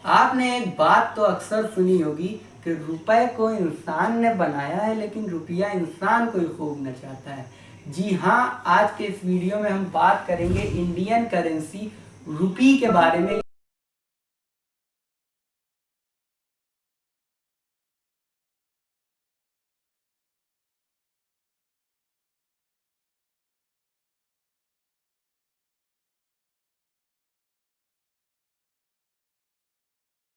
आपने एक बात तो अक्सर सुनी होगी कि रुपए को इंसान ने बनाया है लेकिन रुपया इंसान को ही खूब नचाता है। जी हाँ, आज के इस वीडियो में हम बात करेंगे इंडियन करेंसी रुपी के बारे में।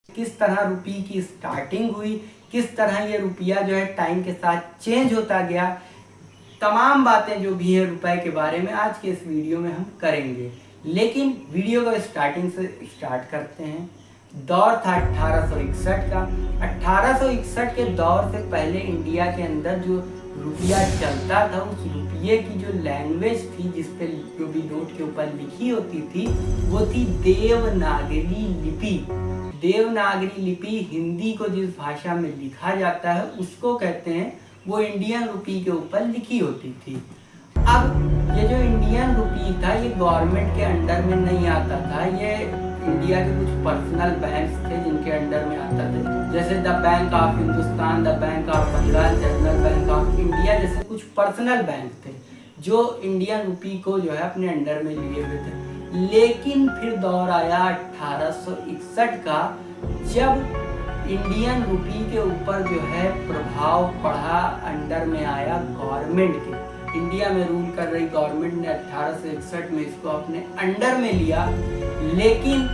किस तरह रुपी की स्टार्टिंग हुई, किस तरह ये रुपया जो है टाइम के साथ चेंज होता गया, तमाम बातें जो भी है रुपए के बारे में आज के इस वीडियो में हम करेंगे। लेकिन वीडियो को स्टार्टिंग से स्टार्ट करते हैं। दौर था 1861 का। 1861 के दौर से पहले इंडिया के अंदर जो रुपया चलता था, उस रुपये की जो लैंग्वेज थी जिस पे जो भी नोट के ऊपर लिखी होती थी वो थी देवनागरी लिपि। देवनागरी लिपि हिंदी को जिस भाषा में लिखा जाता है उसको कहते हैं, वो इंडियन रुपी के ऊपर लिखी होती थी। अब ये जो इंडियन रुपी था ये गवर्नमेंट के अंडर में नहीं आता था, ये इंडिया के कुछ पर्सनल बैंक्स थे जिनके अंडर में आता था, जैसे the bank of Hindustan, the bank of Bengal, general bank of India जैसे कुछ पर्सनल बैंक थे जो इंडियन रुपी को जो है अपने अंडर में लिए हुए थे। लेकिन फिर दौर आया 1861 का, जब इंडियन रुपी के ऊपर जो है प्रभाव पड़ा, अंडर में आया गवर्नमेंट के। इंडिया में रूल कर रही गवर्नमेंट ने 1861 में इसको अपने अंडर में लिया। लेकिन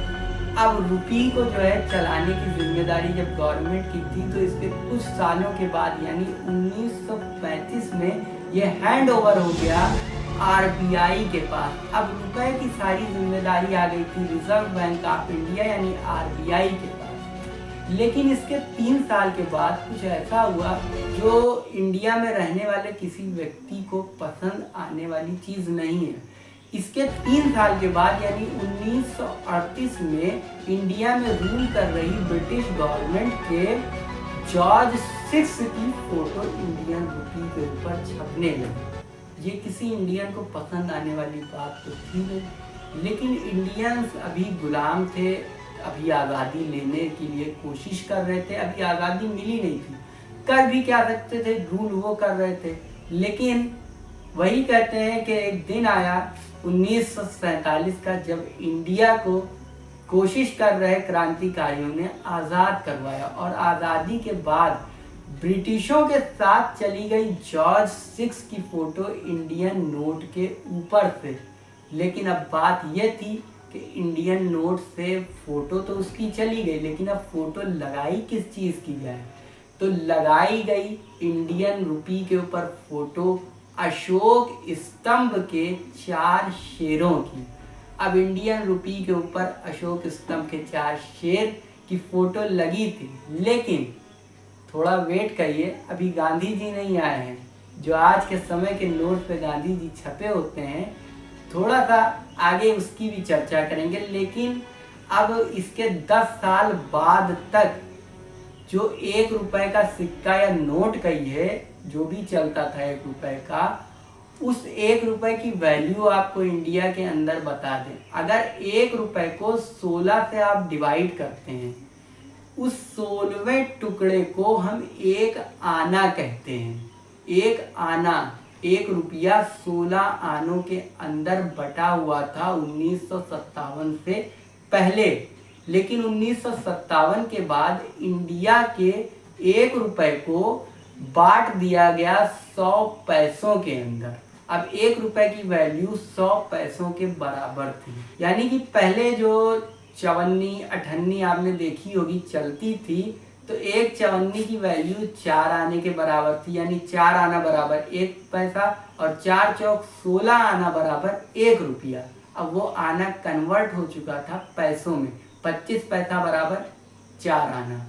अब रुपी को जो है चलाने की जिम्मेदारी जब गवर्नमेंट की थी तो इसके कुछ सालों के बाद यानी 1935 में ये हैंड ओवर हो गया आरबीआई के पास। अब रुपए की सारी जिम्मेदारी आ गई थी रिजर्व बैंक ऑफ इंडिया यानी आरबीआई के पास। लेकिन इसके 3 साल के बाद कुछ ऐसा हुआ जो इंडिया में रहने वाले किसी व्यक्ति को पसंद आने वाली चीज नहीं है। इसके 3 साल के बाद यानी 1938 में इंडिया में रूल कर रही ब्रिटिश गवर्नमेंट के जॉर्ज 6 की फोटो इंडियन रुपी के ऊपर छपने लगी। ये किसी इंडियन को पसंद आने वाली बात तो थी नहीं, लेकिन इंडियंस अभी गुलाम थे, अभी आज़ादी लेने के लिए कोशिश कर रहे थे, अभी आज़ादी मिली नहीं थी, कर भी क्या सकते थे, रूल वो कर रहे थे। लेकिन वही कहते हैं कि एक दिन आया 1947 का, जब इंडिया को कोशिश कर रहे क्रांतिकारियों ने आज़ाद करवाया और आज़ादी के बाद ब्रिटिशों के साथ चली गई जॉर्ज 6 की फोटो इंडियन नोट के ऊपर से। लेकिन अब बात यह थी कि इंडियन नोट से फोटो तो उसकी चली गई, लेकिन अब फोटो लगाई किस चीज़ की जाए, तो लगाई गई इंडियन रुपी के ऊपर फोटो अशोक स्तंभ के 4 शेरों की। अब इंडियन रुपी के ऊपर अशोक स्तंभ के 4 शेर की फोटो लगी थी, लेकिन थोड़ा वेट करिए, अभी गांधी जी नहीं आए हैं। जो आज के समय के नोट पे गांधी जी छपे होते हैं, थोड़ा सा आगे उसकी भी चर्चा करेंगे। लेकिन अब इसके 10 साल बाद तक जो 1 रुपए का सिक्का या नोट कही है, जो भी चलता था 1 रुपए का, उस 1 रुपए की वैल्यू आपको इंडिया के अंदर बता दें। अगर 1 रुपए को 16 से आप डिवाइड करते हैं, उस 16वें टुकड़े को हम 1 आना कहते हैं। 1 आना, 1 रुपया 16 आनों के अंदर बटा हुआ था 1957 से पहले। लेकिन 1957 के बाद इंडिया के 1 रुपए को बांट दिया गया 100 पैसों के अंदर। अब 1 रुपए की वैल्यू 100 पैसों के बराबर थी, यानी कि पहले जो चवन्नी अठन्नी आपने देखी होगी चलती थी, तो 1 चवन्नी की वैल्यू 4 आने के बराबर थी, यानी 4 आना बराबर 1 पैसा और 4 चौक 16 आना बराबर 1 रुपया। अब वो आना कन्वर्ट हो चुका था पैसों में, 25 पैसा बराबर 4 आना।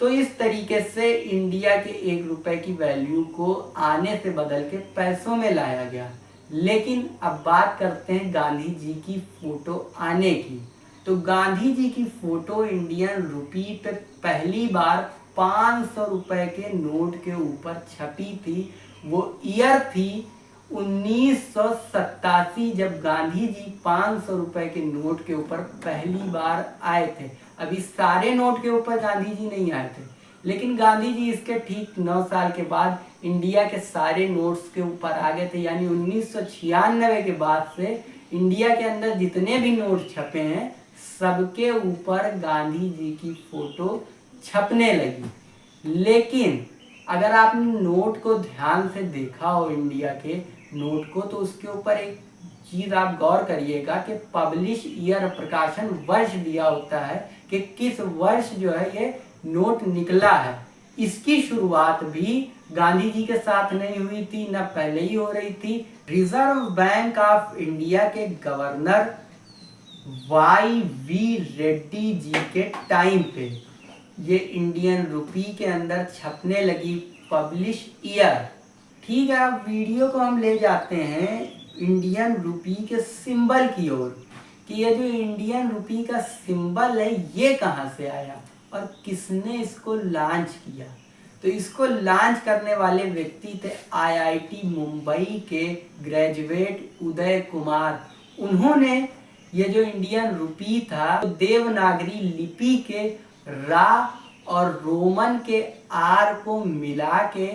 तो इस तरीके से इंडिया के 1 रुपए की वैल्यू को आने से बदल के पैसों में लाया गया। लेकिन अब बात करते हैं गांधी जी की फोटो आने की। तो गांधी जी की फोटो इंडियन रुपी पे पहली बार 500 रुपए के नोट के ऊपर छपी थी। वो ईयर थी 1987, जब गांधी जी 500 रुपए के नोट के ऊपर पहली बार आए थे। अभी सारे नोट के ऊपर गांधी जी नहीं आए थे, लेकिन गांधी जी इसके ठीक 9 साल के बाद इंडिया के सारे नोट्स के ऊपर आ गए थे। यानी 1996 के बाद से इंडिया के अंदर जितने भी नोट छपे हैं सबके ऊपर गांधी जी की फोटो छपने लगी। लेकिन अगर आपने नोट को ध्यान से देखा हो, इंडिया के नोट को, तो उसके ऊपर एक चीज आप गौर करिएगा कि पब्लिश ईयर, प्रकाशन वर्ष दिया होता है कि किस वर्ष जो है ये नोट निकला है। इसकी शुरुआत भी गांधी जी के साथ नहीं हुई थी, न पहले ही हो रही थी। रिजर्व बैंक ऑफ इंडिया के गवर्नर वाई.वी. रेड्डी जी के टाइम पे ये इंडियन रुपी के अंदर छपने लगी पब्लिश ईयर। ठीक है, अब वीडियो को हम ले जाते हैं इंडियन रुपी के सिंबल की ओर कि ये जो इंडियन रुपी का सिंबल है ये कहाँ से आया और किसने इसको लॉन्च किया। तो इसको लॉन्च करने वाले व्यक्ति थे आईआईटी मुंबई के ग्रेजुएट उदय कुमार। उन्होंने ये जो इंडियन रुपी था देवनागरी लिपि के रा और रोमन के आर को मिला के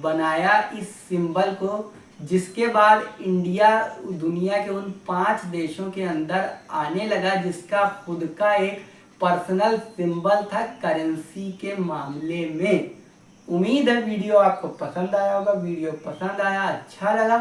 बनाया इस सिंबल को, जिसके बाद इंडिया दुनिया के उन 5 देशों के अंदर आने लगा जिसका खुद का एक पर्सनल सिंबल था करेंसी के मामले में। उम्मीद है वीडियो आपको पसंद आया होगा। वीडियो पसंद आया, अच्छा लगा